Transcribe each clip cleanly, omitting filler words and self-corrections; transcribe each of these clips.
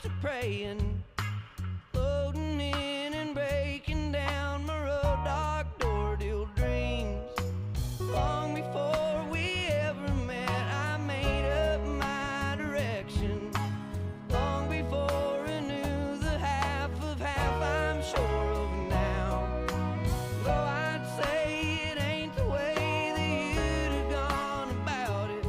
to praying, floating in and breaking down my road, dark door till dreams. Long before we ever met, I made up my direction. Long before I knew the half of half I'm sure of now. Though I'd say it ain't the way that you'd have gone about it.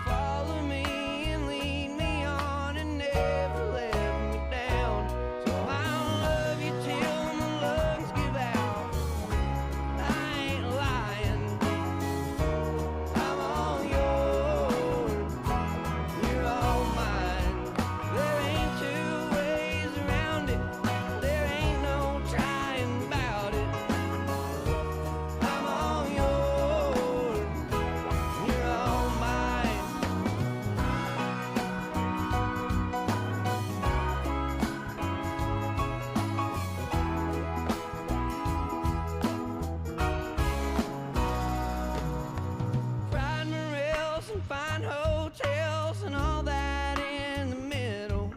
Follow me and lead me on and never let me down. So I'll love you till my lungs give out. I ain't lying. I'm all yours. You're all mine. There ain't two ways around it. There ain't no trying about it. I'm all yours. You're all mine. Ride my rails and find hotels and all that in the middle.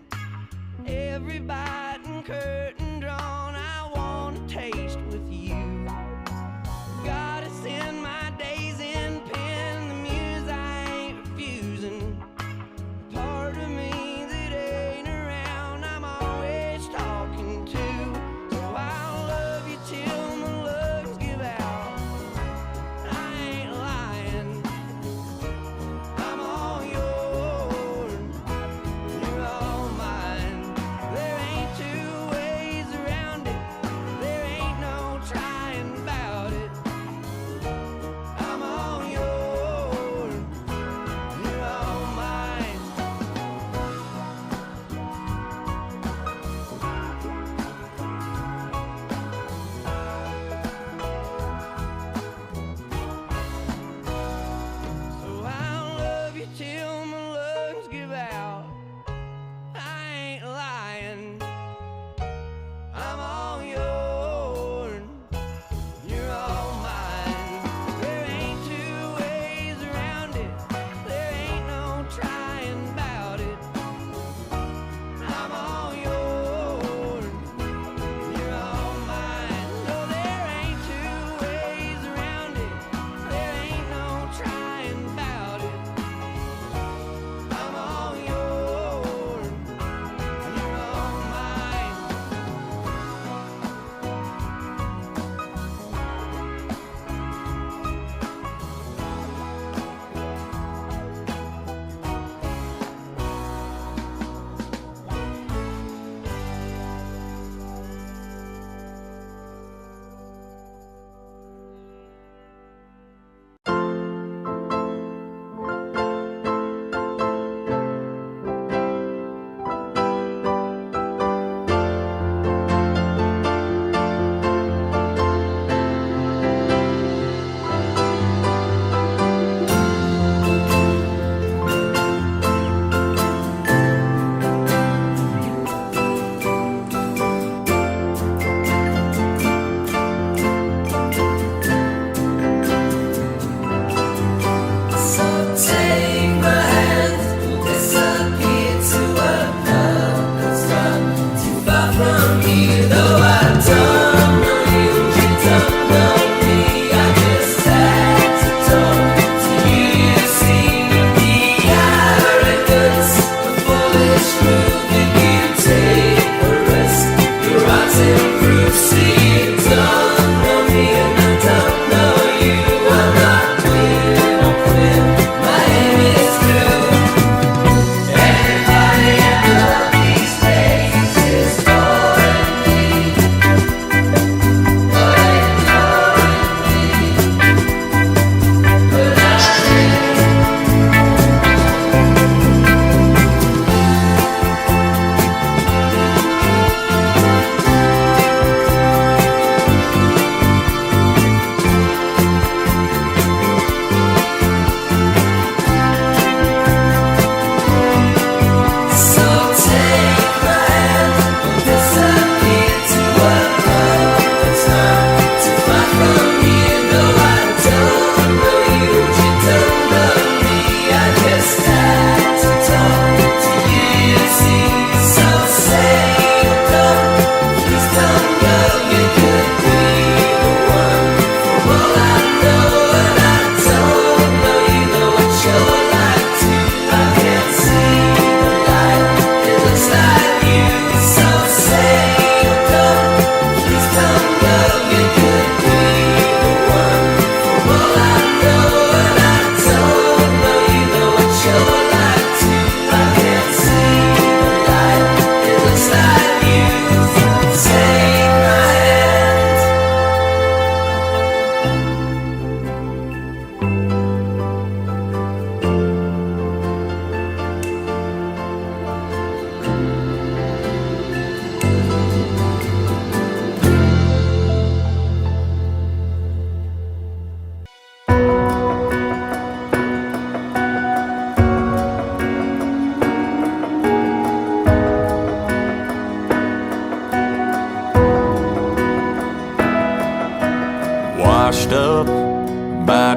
Every bite and curtain drawn, I want to taste with you. Goddess in my days in pen, the muse I ain't refusing. Part of me that ain't around, I'm always talking to. So I'll love you till my lungs give out. I ain't lying. I'm all yours. You're all mine. There ain't two ways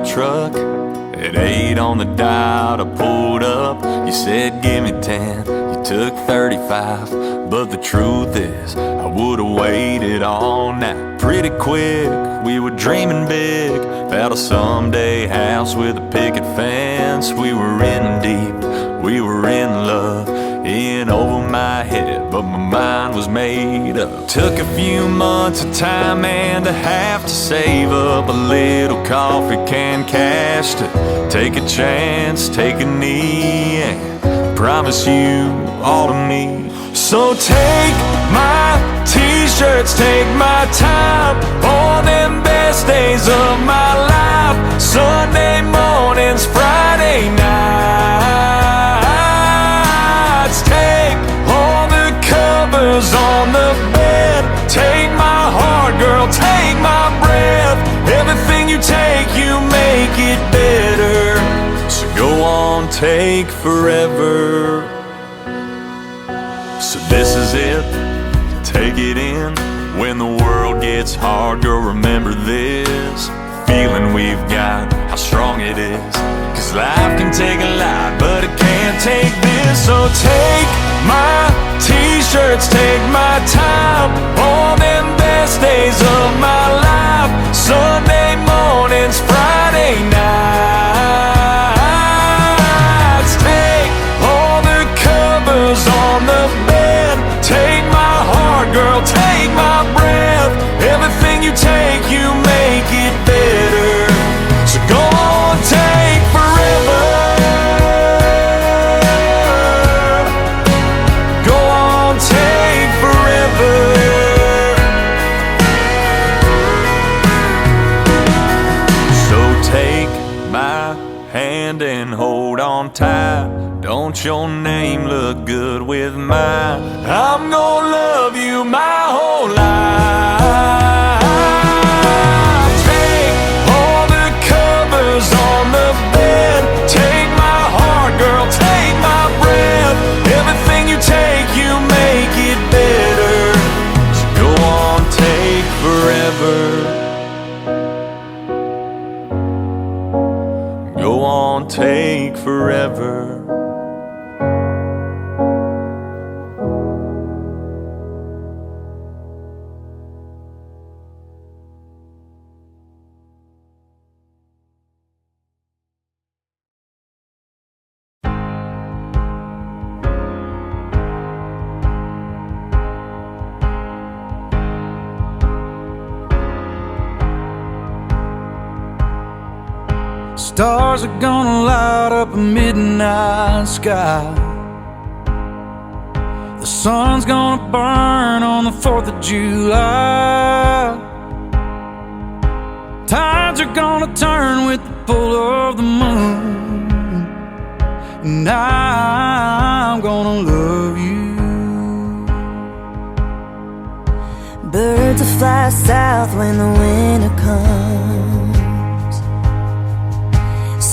truck. At 8 on the dot I pulled up. You said give me 10, you took 35. But the truth is I would've waited all night. Pretty quick, we were dreaming big about a someday house with a picket fence. We were in deep, we were in love, in over my head, but my mind was made up. Took a few months of time and a half to save up a little coffee can cash to take a chance, take a knee, and promise you all to me. So take my t-shirts, take my time, all them best days of my life. Sunday mornings, Friday nights. Take all the covers on the bed. Take my heart, girl, take my breath. Everything you take, you make it better. So go on, take forever. So this is it, take it in. When the world gets hard, girl, remember this feeling we've got, how strong it is. Cause life can take a lot, but it can't take this. So take my t-shirts, take my time, all them best days of my life. Sunday mornings, Friday nights. Take all the covers on the bed. Take my heart, girl, take my breath. Everything you take, you make it better. So go on, take forever. Go on, take forever. So take my hand and hold on tight. Don't your name look good with mine? I'm gonna love you my whole life. Take all the covers on the bed. Take my heart, girl, take my breath. Everything you take, you make it better. So go on, take forever. Go on, take forever. Stars are gonna light up a midnight sky. The sun's gonna burn on the 4th of July. Tides are gonna turn with the pull of the moon. And I'm gonna love you. Birds will fly south when the winter comes.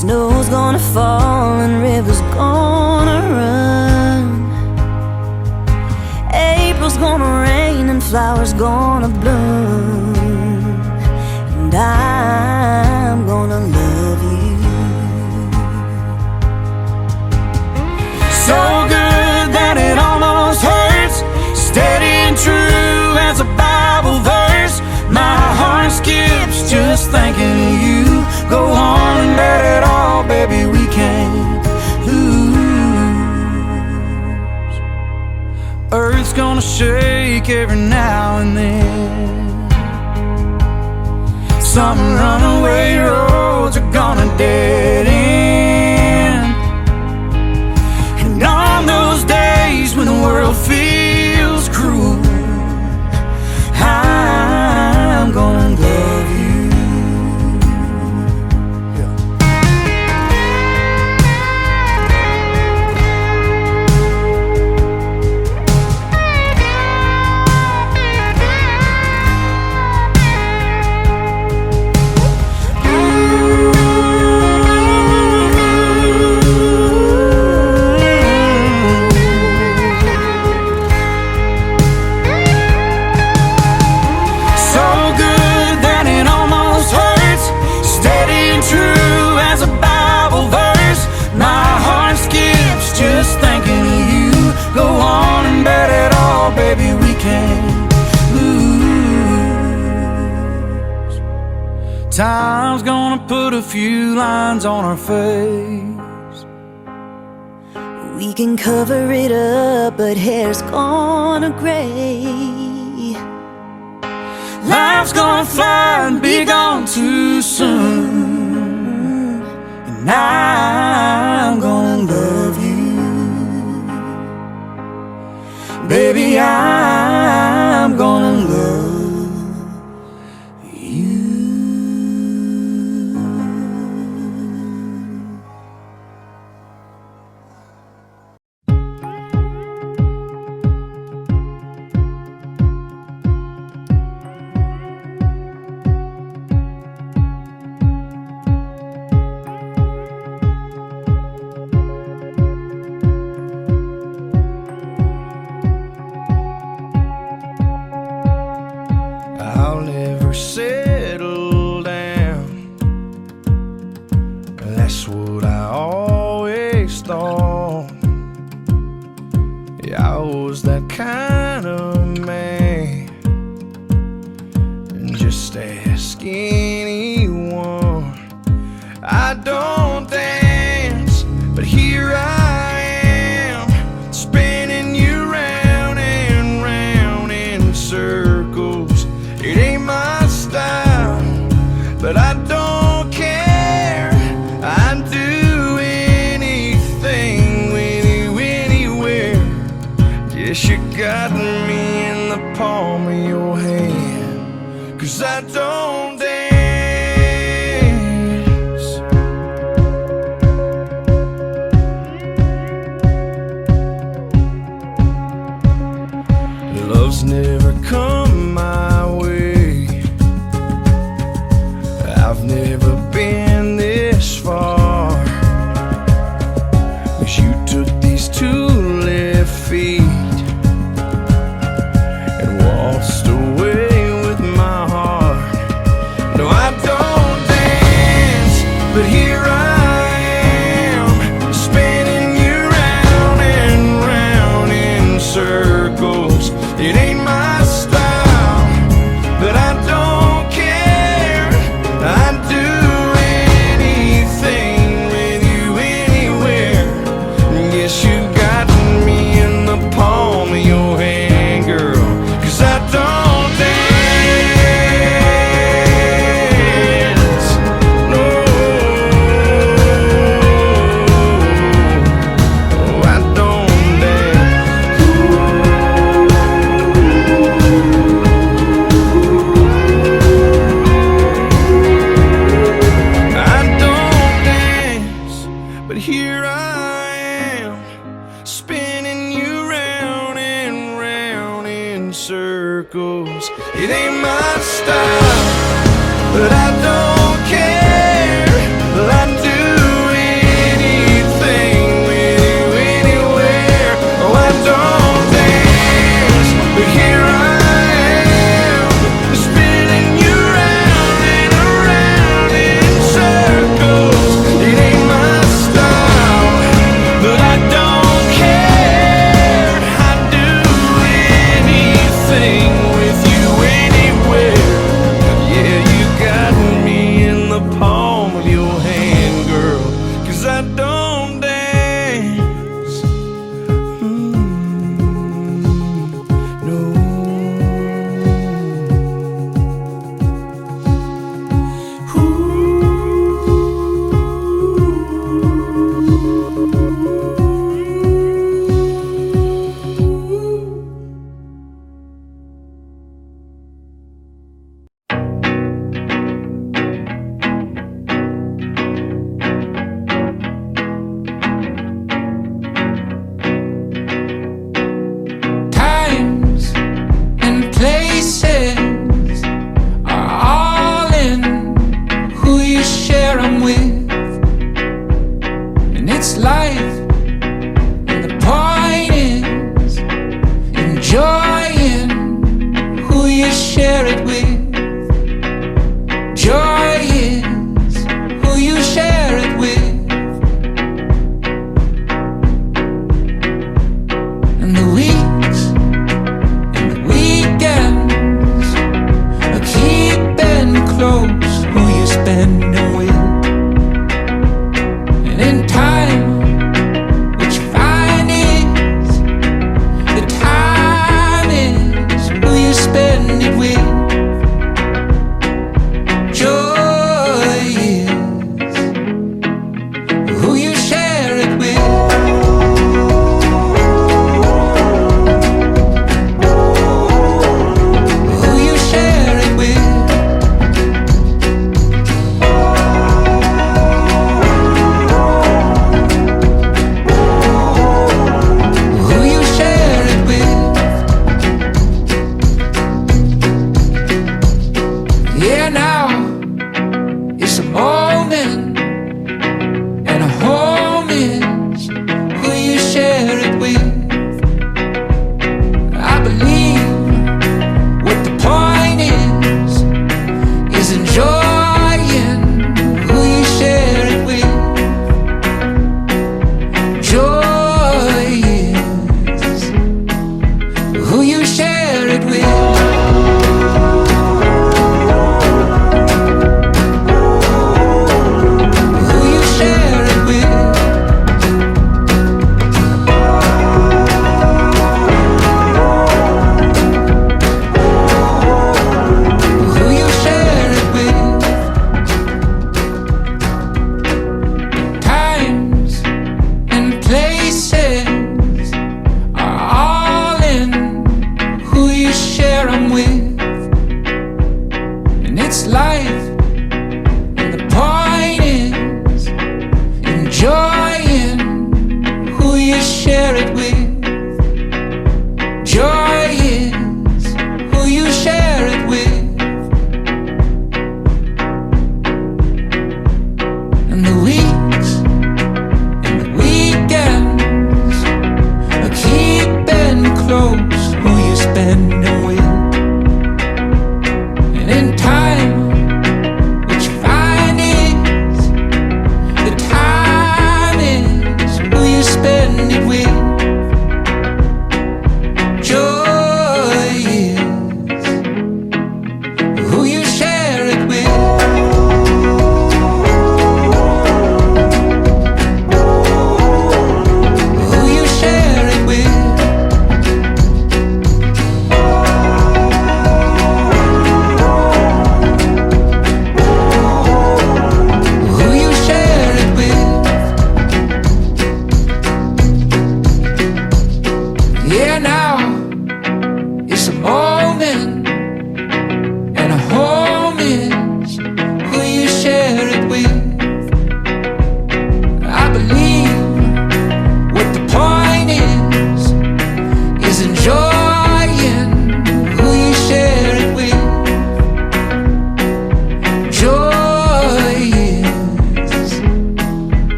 Snow's gonna fall and rivers gonna run. April's gonna rain and flowers gonna bloom. And I'm gonna love you. So good that it almost hurts. Steady and true as a Bible verse. My heart skips just thinking of you. Go on and let it all, baby, we can't lose. Earth's gonna shake every now and then. Some runaway roads are gonna dead end. And on those days when the world feels cruel, I'm gonna love you. Time's gonna put a few lines on our face. We can cover it up, but hair's gonna gray. Life's gonna fly and be gone too soon, and I'm gonna love you, baby, I'm gonna love you. I'll never settle down. That's what I always thought. Yeah, I was that kind of man. And just ask anyone. I don't dance, but here I am, spinning you round and round in circles. It ain't my style, but I don't care. I'd do anything with you anywhere. Guess you got me in the palm of your hand, 'cause I don't dance. Love's never come my way. I've never been this far, 'cause you took these two left feet and waltzed away with my heart. No, I don't dance, but here I am, spinning you round and round in circles. It ain't my style, but I don't care. I'd do anything with you anywhere. Guess you got me in the palm of your hand, girl, 'cause I don't dance. No, I don't dance. I don't dance, but here I am, spinning you round and round in circles. It ain't my style, but I don't care. I'd do anything with you anywhere. Oh, I don't dance, but here I am, spinning you round and around in circles. It ain't my style, but I don't care. I'd do anything with you anywhere. Yeah, you got me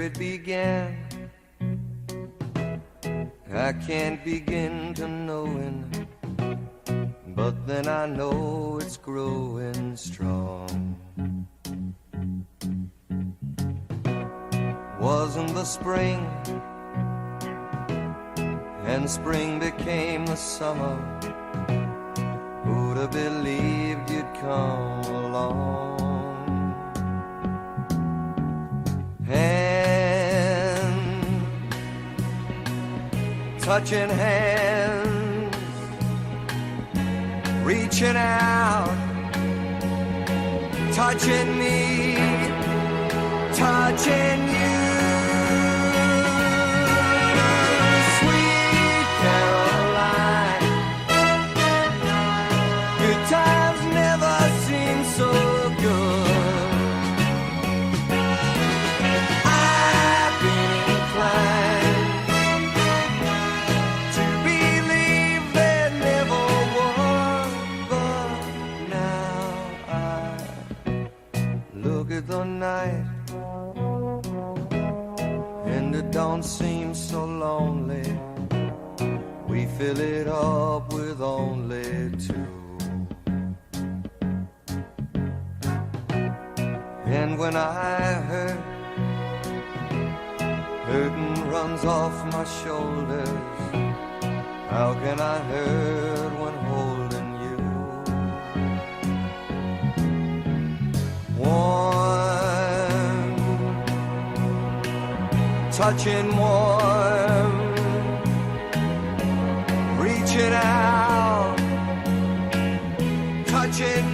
it began. I can't begin to knowing, but then I know it's growing strong. Wasn't the spring, and spring became the summer. Who'd have believed you'd come along? Hand touching hands, reaching out, touching me, touching you. Sweet Caroline, good times never seem so good. I've been inclined to believe there never was, but now I look at the night and it don't seem so lonely. We fill it up with only two. And when I hurt, hurting runs off my shoulders. How can I hurt when holding you? Warm, touching warm, reaching out, touching